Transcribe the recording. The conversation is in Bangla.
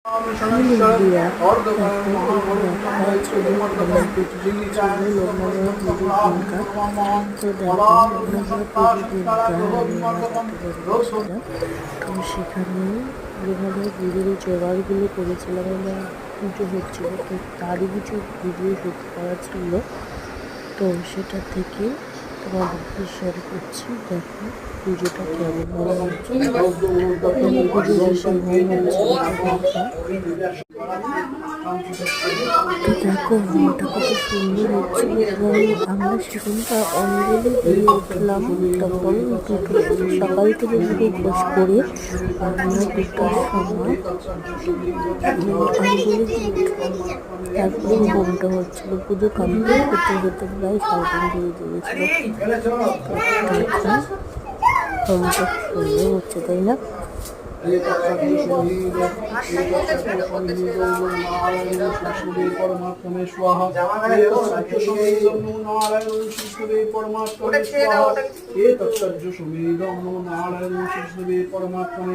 সেখানে লোহার পুজোর জোগাড়গুলো করেছিলাম এবং পুজো হচ্ছিল, তো তারই কিছু ভিডিও শুট করা ছিল, তো সেটা থেকে তোমাদেরকে শেয়ার করছি। দেখো পুজোটা কেমন হচ্ছে, পুজো শেষে তো দেখো মনটা কত সুন্দর হচ্ছিল এবং আমরা সেখানটা অঞ্জলি দিয়ে উঠলাম। তখন সকাল থেকে শুরু উপোস করে আমরা 2টার সময় অঞ্জলি দিয়ে উঠলাম। তারপরে ঘুমটা হচ্ছিল, পুজো কমপ্লিট হতে হতে প্রায় 3:30 বেজে গেছিল। ঘুমটা সুন্দর হচ্ছে, তাই না? परमात्मने स्वाहा परमात्मने